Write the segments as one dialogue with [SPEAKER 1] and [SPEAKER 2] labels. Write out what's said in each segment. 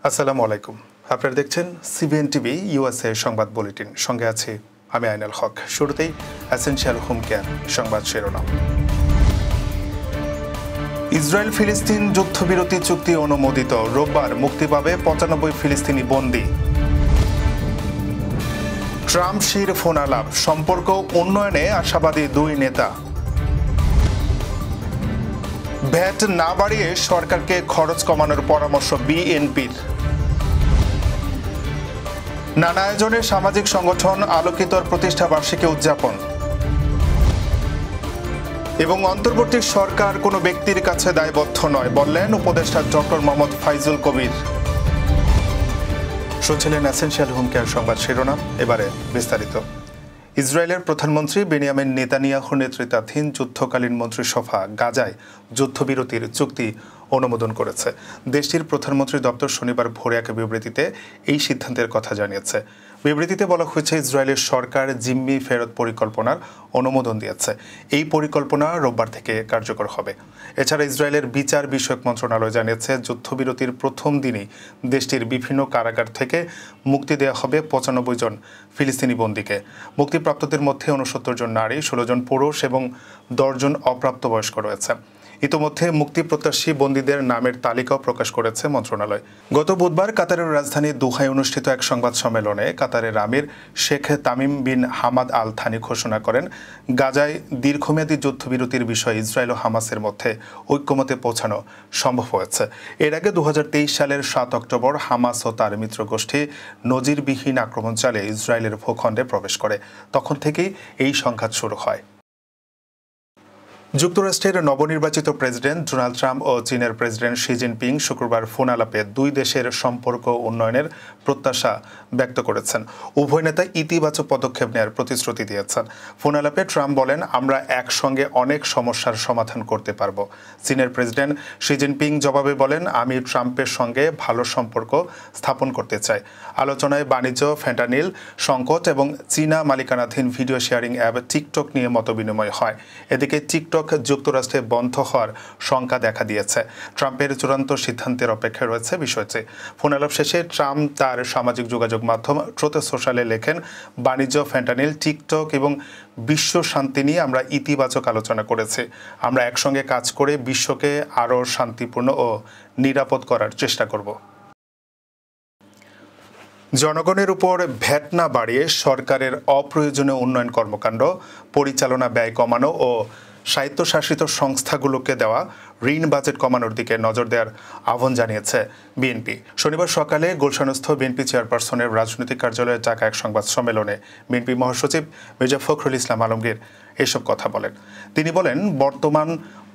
[SPEAKER 1] আসসালামু আলাইকুম। আপনারা দেখছেন সিবিএন টিভি ইউএসএ সংবাদ বুলেটিন। সঙ্গে আছি আমি আইনাল হক। শুরুতেই এসেনশিয়াল হোম কেয়ার সংবাদ শিরোনাম। ইসরায়েল ফিলিস্তিন যুদ্ধবিরতি চুক্তি অনুমোদিত, রোববার মুক্তি পাবে ৯৫ ফিলিস্তিনি বন্দী। ট্রাম্প শির ফোন আলাপ, সম্পর্ক উন্নয়নে আশাবাদী দুই নেতা। ভ্যাট না বাড়িয়ে সরকারকে খরচ কমানোর পরামর্শ বিএনপির। নানা আয়োজনে সামাজিক সংগঠন আলোকিতর প্রতিষ্ঠা বার্ষিকী উদযাপন। এবং অন্তর্বর্তী সরকার কোনো ব্যক্তির কাছে দায়বদ্ধ নয়, বললেন উপদেষ্টা ডক্টর মোহাম্মদ ফাইজুল কবির। শুনছিলেন এসেনশিয়াল হোম কেয়ার সংবাদ শিরোনাম। এবারে বিস্তারিত। ইসরায়েলের প্রধানমন্ত্রী বেনিয়ামিন নেতানিয়াহু নেতৃত্বাধীন যুদ্ধকালীন মন্ত্রিসভা গাজায় যুদ্ধবিরতির চুক্তি অনুমোদন করেছে। দেশটির প্রধানমন্ত্রী দপ্তর শনিবার ভোরে এক বিবৃতিতে এই সিদ্ধান্তের কথা জানিয়েছে। বিবৃতিতে বলা হয়েছে, ইসরায়েলের সরকার জিম্মি ফেরত পরিকল্পনার অনুমোদন দিয়েছে। এই পরিকল্পনা রোববার থেকে কার্যকর হবে। এছাড়া ইসরায়েলের বিচার বিষয়ক মন্ত্রণালয় জানিয়েছে, যুদ্ধবিরতির প্রথম দিনই দেশটির বিভিন্ন কারাগার থেকে মুক্তি দেওয়া হবে ৯৫ জন ফিলিস্তিনি বন্দীকে। মুক্তিপ্রাপ্তদের মধ্যে ৬৯ জন নারী, ১৬ জন পুরুষ এবং ১০ জন অপ্রাপ্তবয়স্ক রয়েছে। ইতোমধ্যে মুক্তিপ্রত্যাশী বন্দীদের নামের তালিকাও প্রকাশ করেছে মন্ত্রণালয়। গত বুধবার কাতারের রাজধানী দোহায় অনুষ্ঠিত এক সংবাদ সম্মেলনে কাতারের আমির Sheikh Tamim bin Hamad Al Thani ঘোষণা করেন, গাজায় দীর্ঘমেয়াদী যুদ্ধবিরতির বিষয়ে ইসরায়েল ও হামাসের মধ্যে ঐক্যমতে পৌঁছানো সম্ভব হয়েছে। এর আগে ২০২৩ সালের ৭ অক্টোবর হামাস ও তার মিত্রগোষ্ঠী নজিরবিহীন আক্রমণ চালিয়ে ইসরায়েলের ভূখণ্ডে প্রবেশ করে। তখন থেকেই এই সংঘাত শুরু হয়। যুক্তরাষ্ট্রের নবনির্বাচিত প্রেসিডেন্ট ডোনাল্ড ট্রাম্প ও চীনের প্রেসিডেন্ট শি জিনপিং শুক্রবার ফোন আলাপে দুই দেশের সম্পর্ক উন্নয়নের প্রত্যাশা ব্যক্ত করেছেন। উভয় নেতা ইতিবাচক পদক্ষেপ নেওয়ার প্রতিশ্রুতি দিয়েছেন। ফোন আলাপে ট্রাম্প বলেন, আমরা একসঙ্গে অনেক সমস্যার সমাধান করতে পারব। চীনের প্রেসিডেন্ট শি জিনপিং জবাবে বলেন, আমি ট্রাম্পের সঙ্গে ভালো সম্পর্ক স্থাপন করতে চাই। আলোচনায় বাণিজ্য, ফেন্টানিল সংকট এবং চীনা মালিকানাধীন ভিডিও শেয়ারিং অ্যাপ টিকটক নিয়ে মতবিনিময় হয়। এদিকে টিকটক যুক্তরাষ্ট্রে বন্ধ হওয়ার শঙ্কা দেখা দিয়েছে। ট্রাম্পের চূড়ান্ত সিদ্ধান্তের অপেক্ষায় রয়েছে বিষয়টি। ফোন আলাপ শেষে ট্রাম্প তার সামাজিক যোগাযোগ মাধ্যম ট্রুথ সোশ্যালে লেখেন, বাণিজ্য, ফেন্টানিল, টিকটক এবং বিশ্ব শান্তি নিয়ে আমরা ইতিবাচক আলোচনা করেছি। আমরা একসঙ্গে কাজ করে বিশ্বকে আরও শান্তিপূর্ণ ও নিরাপদ করার চেষ্টা করব। জনগণের উপর ভ্যাট না বাড়িয়ে সরকারের অপ্রয়োজনীয় উন্নয়ন কর্মকাণ্ড পরিচালনা ব্যয় কমানো ও স্বায়ত্তশাসিত সংস্থাগুলোকে দেওয়া ঋণ বাজেট কমানোর দিকে নজর দেওয়ার আহ্বান জানিয়েছে বিএনপি। শনিবার সকালে গুলশানস্থ বিএনপি চেয়ারপারসনের রাজনৈতিক কার্যালয়ে ডাকা এক সংবাদ সম্মেলনে বিএনপি মহাসচিব মির্জা ফখরুল ইসলাম আলমগীর এসব কথা বলেন। তিনি বলেন, বর্তমান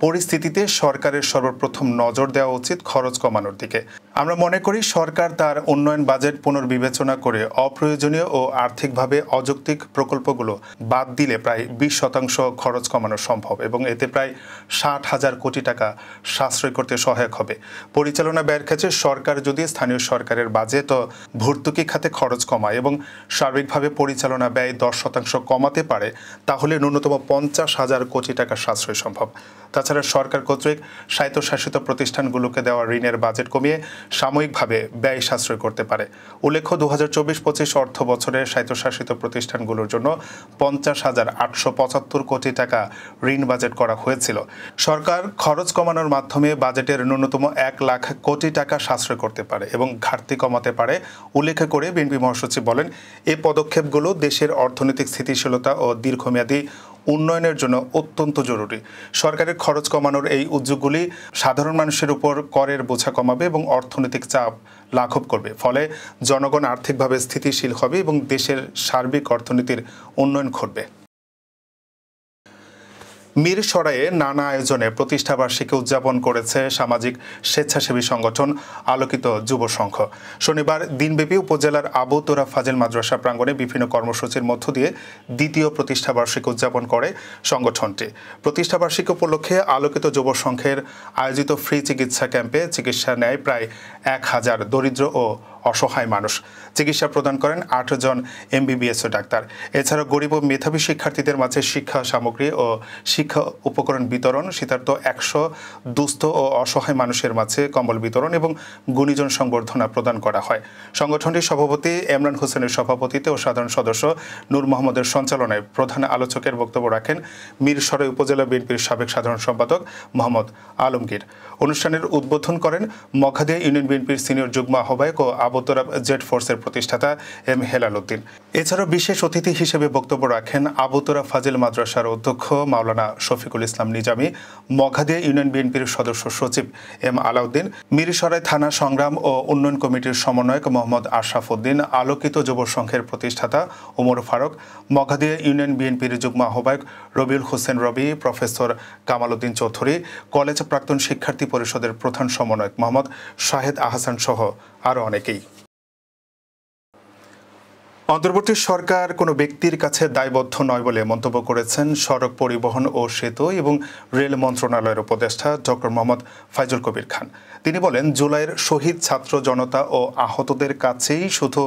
[SPEAKER 1] পরিস্থিতিতে সরকারের সর্বপ্রথম নজর দেওয়া উচিত খরচ কমানোর দিকে। আমরা মনে করি সরকার তার উন্নয়ন বাজেট পুনর্বিবেচনা করে অপ্রয়োজনীয় ও আর্থিকভাবে অযৌক্তিক প্রকল্পগুলো বাদ দিলে প্রায় ২০% খরচ কমানো সম্ভব এবং এতে প্রায় ৬০,০০০ কোটি টাকা সাশ্রয় করতে সহায়ক হবে। পরিচালনা ব্যয়ের ক্ষেত্রে সরকার যদি স্থানীয় সরকারের বাজেট ও ভর্তুকি খাতে খরচ কমায় এবং সার্বিকভাবে পরিচালনা ব্যয় ১০% কমাতে পারে, তাহলে ন্যূনতম ৫০,০০০ কোটি টাকা সাশ্রয় সম্ভব। তাছাড়া সরকার কর্তৃক স্বায়ত্তশাসিত প্রতিষ্ঠানগুলোকে দেওয়া ঋণের বাজেট কমিয়ে সাময়িকভাবে ব্যয় সাশ্রয় করতে পারে। উল্লেখ্য, ২০২৪-২৫ অর্থ বছরে স্বায়ত্তশাসিত প্রতিষ্ঠানগুলোর জন্য ৫০,৮৭৫ কোটি টাকা ঋণ বাজেট করা হয়েছিল। সরকার খরচ কমানোর মাধ্যমে বাজেটের ন্যূনতম ১,০০,০০০ কোটি টাকা সাশ্রয় করতে পারে এবং ঘাটতি কমাতে পারে। উল্লেখ করে বিএনপি মহাসচিব বলেন, এই পদক্ষেপগুলো দেশের অর্থনৈতিক স্থিতিশীলতা ও দীর্ঘমেয়াদী উন্নয়নের জন্য অত্যন্ত জরুরি। সরকারের খরচ কমানোর এই উদ্যোগগুলি সাধারণ মানুষের উপর করের বোঝা কমাবে এবং অর্থনৈতিক চাপ লাঘব করবে। ফলে জনগণ আর্থিকভাবে স্থিতিশীল হবে এবং দেশের সার্বিক অর্থনীতির উন্নয়ন ঘটবে। মিরসরাইয়ে নানা আয়োজনে প্রতিষ্ঠাবার্ষিকী উদযাপন করেছে সামাজিক স্বেচ্ছাসেবী সংগঠন আলোকিত যুব সংঘ। শনিবার দিনব্যাপী উপজেলার আবু তোরা ফাজিল মাদ্রাসা প্রাঙ্গণে বিভিন্ন কর্মসূচির মধ্য দিয়ে দ্বিতীয় প্রতিষ্ঠাবার্ষিকী উদযাপন করে সংগঠনটি। প্রতিষ্ঠাবার্ষিকী উপলক্ষে আলোকিত যুব সংঘের আয়োজিত ফ্রি চিকিৎসা ক্যাম্পে চিকিৎসা নেয় প্রায় ১,০০০ দরিদ্র ও অসহায় মানুষ। চিকিৎসা প্রদান করেন ৮ জন MBBS ডাক্তার। এছাড়া গরিব ও মেধাবী শিক্ষার্থীদের মাঝে শিক্ষা সামগ্রী ও শিক্ষা উপকরণ বিতরণ, শীতার্ত 100 দুস্থ ও অসহায় মানুষের মাঝে কম্বল বিতরণ এবং গুণীজন সংবর্ধনা প্রদান করা হয়। সংগঠনটির সভাপতি এমরান হোসেনের সভাপতিত্বে ও সাধারণ সদস্য নূর মোহাম্মদের সঞ্চালনায় প্রধান আলোচকের বক্তব্য রাখেন মীরসরাই উপজেলা বিএনপির সাবেক সাধারণ সম্পাদক মোহাম্মদ আলমগীর। অনুষ্ঠানের উদ্বোধন করেন মঘাদিয়া ইউনিয়ন বিএনপির সিনিয়র যুগ্ম আহ্বায়ক ও আবু তোরাব জেড ফোর্সের প্রতিষ্ঠাতা M হেলাল উদ্দিন। এছাড়াও বিশেষ অতিথি হিসেবে বক্তব্য রাখেন আবু তোরাব ফাজিল মাদ্রাসার অধ্যক্ষ মাওলানা শফিকুল ইসলাম নিজামী, মঘাদিয়া ইউনিয়ন বিএনপির সদস্য সচিব M আলাউদ্দিন, মীরসরাই থানা সংগ্রাম ও উন্নয়ন কমিটির সমন্বয়ক মোহাম্মদ আশরাফ উদ্দিন, আলোকিত যুব সংঘের প্রতিষ্ঠাতা ওমর ফারুক, মঘাদিয়া ইউনিয়ন বিএনপির যুগ্ম আহ্বায়ক রবিউল হোসেন রবি, প্রফেসর কামাল উদ্দিন চৌধুরী, কলেজ প্রাক্তন শিক্ষার্থী পরিষদের প্রধান সমন্বয়ক মোহাম্মদ শাহেদ আহসান সহ আরও অনেকেই। অন্তর্বর্তী সরকার কোনো ব্যক্তির কাছে দায়বদ্ধ নয় বলে মন্তব্য করেছেন সড়ক পরিবহন ও সেতু এবং রেল মন্ত্রণালয়ের উপদেষ্টা ডক্টর মোহাম্মদ ফাইজুল কবির খান। তিনি বলেন, জুলাইয়ের শহীদ ছাত্র জনতা ও আহতদের কাছেই শুধু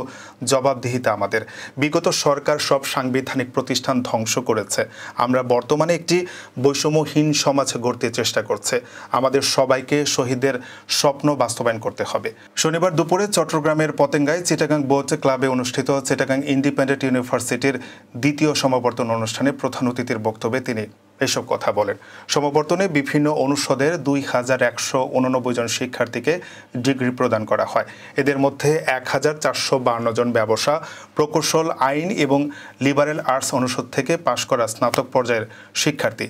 [SPEAKER 1] জবাবদিহিতা আমাদের। বিগত সরকার সব সাংবিধানিক প্রতিষ্ঠান ধ্বংস করেছে। আমরা বর্তমানে একটি বৈষম্যহীন সমাজ গড়তে চেষ্টা করছে। আমাদের সবাইকে শহীদদের স্বপ্ন বাস্তবায়ন করতে হবে। শনিবার দুপুরে চট্টগ্রামের পতেঙ্গায় চিটাগাং বোট ক্লাবে অনুষ্ঠিত চিটাগাং ইন্ডিপেন্ডেন্ট ইউনিভার্সিটির দ্বিতীয় সমাবর্তন অনুষ্ঠানে প্রধান অতিথির বক্তব্যে তিনি এসব কথা বলেন। সমাবর্তনে বিভিন্ন অনুষদের 2189 জন শিক্ষার্থীকে ডিগ্রি প্রদান করা হয়। এদের মধ্যে 1452 জন ব্যবসা, প্রকৌশল, আইন এবং লিবারেল আর্টস অনুষদ থেকে পাশ করা স্নাতক পর্যায়ের শিক্ষার্থী।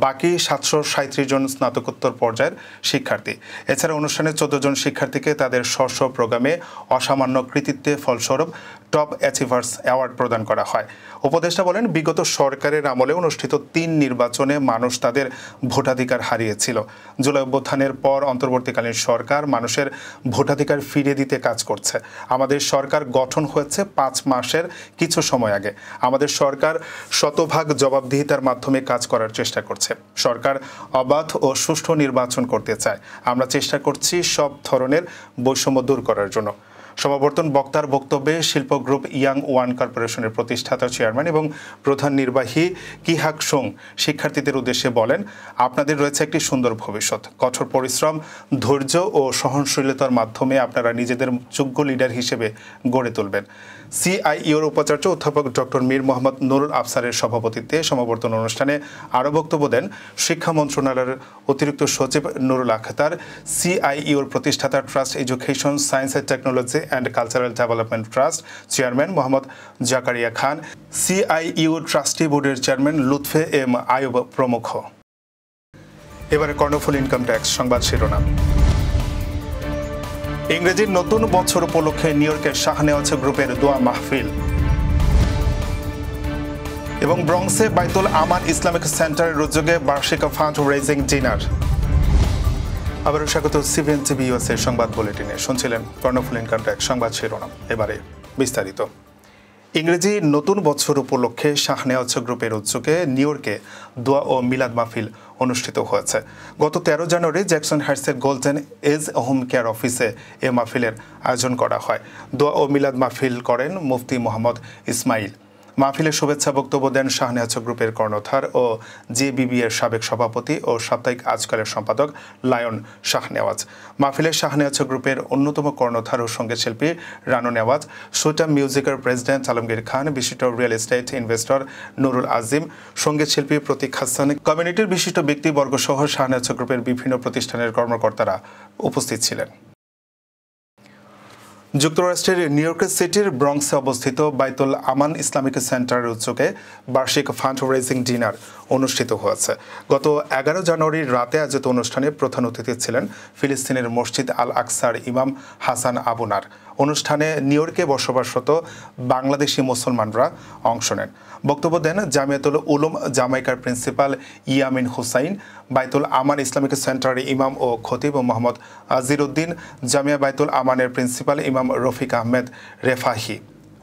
[SPEAKER 1] বাকি 737 জন স্নাতকোত্তর পর্যায়ের শিক্ষার্থী। এছাড়া অনুষ্ঠানে 14 জন শিক্ষার্থীকে তাদের স্ব প্রোগ্রামে অসামান্য কৃতিত্বে ফলস্বরূপ টপ অ্যাচিভার্স অ্যাওয়ার্ড প্রদান করা হয়। উপদেষ্টা বলেন, বিগত সরকারের আমলে অনুষ্ঠিত 3 নির্বাচনে মানুষ তাদের ভোটাধিকার হারিয়েছিল। জুলাই অভ্যুত্থানের পর অন্তর্বর্তীকালীন সরকার মানুষের ভোটাধিকার ফিরিয়ে দিতে কাজ করছে। আমাদের সরকার গঠন হয়েছে 5 মাসের কিছু সময় আগে। আমাদের সরকার শতভাগ জবাবদিহিতার মাধ্যমে কাজ করার চেষ্টা করছে। সরকার অবাধ ও সুষ্ঠু নির্বাচন করতে চায়। আমরা চেষ্টা করছি সব ধরনের বৈষম্য দূর করার জন্য। সমাবর্তন বক্তার বক্তব্যে শিল্প গ্রুপ ইয়াং ওয়ান কর্পোরেশনের প্রতিষ্ঠাতা চেয়ারম্যান এবং প্রধান নির্বাহী কিহাক সুং শিক্ষার্থীদের উদ্দেশ্যে বলেন, আপনাদের রয়েছে একটি সুন্দর ভবিষ্যৎ। কঠোর পরিশ্রম, ধৈর্য ও সহনশীলতার মাধ্যমে আপনারা নিজেদের যোগ্য লিডার হিসেবে গড়ে তুলবেন। CIEOর উপাচার্য অধ্যাপক ডক্টর মীর মোহাম্মদ নুরুল আফসারের সভাপতিত্বে সমাবর্তন অনুষ্ঠানে আরও বক্তব্য দেন শিক্ষা মন্ত্রণালয়ের অতিরিক্ত সচিব নুরুল আখতার, CIEOর প্রতিষ্ঠাতা trust education, science and technology and cultural development trust chairman Mohammad Zakaria Khan, CIEO trustee বোর্ডের চেয়ারম্যান লুৎফে M আয়ুব প্রমুখ। এবারে কর্ণফুল ইনকাম ট্যাক্স সংবাদ শিরোনাম। ইংরেজির নতুন বছর উপলক্ষে নিউ ইয়র্কের শাহনেওয়াজ গ্রুপের দোয়া মাহফিল এবং ব্রঙ্কসে বাইতুল আমান ইসলামিক সেন্টারের উদ্যোগে বার্ষিক ফান্ড রেজিং ডিনার। আবারও স্বাগত CBN TV USA সংবাদ বুলেটিনে। শুনছিলেন কর্ণফুল ইনকাম ট্যাক্স সংবাদ শিরোনাম। এবারে বিস্তারিত। ইংরেজি নতুন বছর উপলক্ষে শাহনেওয়াজ গ্রুপের উদ্যোগে নিউ ইয়র্কে দোয়া ও মিলাদ মাহফিল অনুষ্ঠিত হয়েছে। গত 13 জানুয়ারি জ্যাকসন হাইটসের গোল্ডেন এজ হোম কেয়ার অফিসে এ মাহফিলের আয়োজন করা হয়। দোয়া ও মিলাদ মাহফিল করেন মুফতি মোহাম্মদ ইসমাইল। মাহফিলে শুভেচ্ছা বক্তব্য দেন শাহনেওয়াজ গ্রুপের কর্ণধার ও JBB এর সাবেক সভাপতি ও সাপ্তাহিক আজকালের সম্পাদক লায়ন শাহনেওয়াজ। মাহফিলে শাহনেওয়াজ গ্রুপের অন্যতম কর্ণধার ও সঙ্গীত শিল্পী রানু নেওয়াজ, সুইটা মিউজিকের প্রেসিডেন্ট আলমগীর খান, বিশিষ্ট রিয়েল এস্টেট ইনভেস্টর নুরুল আজিম, সঙ্গীত শিল্পী প্রতীক হাসান, কমিউনিটির বিশিষ্ট ব্যক্তিবর্গ সহ শাহনেওয়াজ গ্রুপের বিভিন্ন প্রতিষ্ঠানের কর্মকর্তারা উপস্থিত ছিলেন। যুক্তরাষ্ট্রের নিউ ইয়র্ক সিটির ব্রঙ্কসে অবস্থিত বাইতুল আমান ইসলামিক সেন্টারের উদ্যোগে বার্ষিক ফান্ড রেজিং ডিনার অনুষ্ঠিত হয়েছে। গত 11 জানুয়ারির রাতে আয়োজিত অনুষ্ঠানে প্রধান অতিথি ছিলেন ফিলিস্তিনের মসজিদ আল আকসার ইমাম হাসান আবুনার। অনুষ্ঠানে নিউ ইয়র্কে বসবাসরত বাংলাদেশি মুসলমানরা অংশ নেন। বক্তব্য দেন জামিয়াতুল উলুম জামাইকার প্রিন্সিপাল ইয়ামিন হুসাইন, বাইতুল আমান ইসলামিক সেন্টারের ইমাম ও খতিব মোহাম্মদ আজির উদ্দিন, জামিয়া বাইতুল আমানের প্রিন্সিপাল ইমাম রফিক আহমেদ রেফাহি।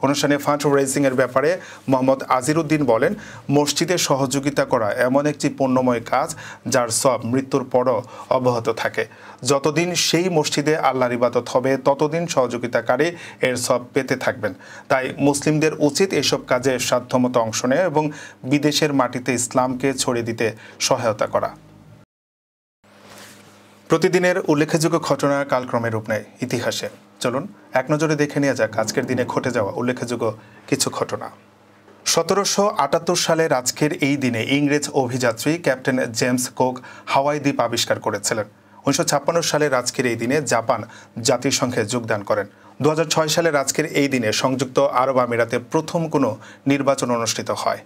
[SPEAKER 1] অনুষ্ঠানে ফান্ড রেজিং এর ব্যাপারে মোহাম্মদ আজিরউদ্দিন বলেন, মসজিদে সহযোগিতা করা এমন একটি পুণ্যময় কাজ যার সব মৃত্যুর পরও অব্যাহত থাকে। যতদিন সেই মসজিদে আল্লাহর ইবাদত হবে ততদিন সহযোগিতাকারী এর সব পেতে থাকবেন। তাই মুসলিমদের উচিত এসব কাজে সাধ্যমতো অংশ নেয় এবং বিদেশের মাটিতে ইসলামকে ছড়িয়ে দিতে সহায়তা করা। প্রতিদিনের উল্লেখযোগ্য ঘটনা কালক্রমে রূপ নেয় ইতিহাসে। চলুন এক নজরে দেখে নেওয়া যাক আজকের দিনে ঘটে যাওয়া উল্লেখযোগ্য কিছু ঘটনা। 1778 সালের আজকের এই দিনে ইংরেজ অভিযাত্রী ক্যাপ্টেন জেমস কুক হাওয়াই দ্বীপ আবিষ্কার করেছিলেন। 1956 সালের আজকের এই দিনে জাপান জাতিসংঘে যোগদান করেন। 2006 সালের আজকের এই দিনে সংযুক্ত আরব আমিরাতে প্রথম কোনো নির্বাচন অনুষ্ঠিত হয়।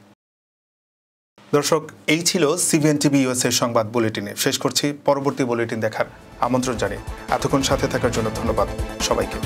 [SPEAKER 1] দর্শক, এই ছিল সিবিএন টিভি ইউএসএ সংবাদ বুলেটিনে। শেষ করছি, পরবর্তী বুলেটিন দেখার আমন্ত্রণ জানিয়ে এতক্ষণ সাথে থাকার জন্য ধন্যবাদ সবাইকে।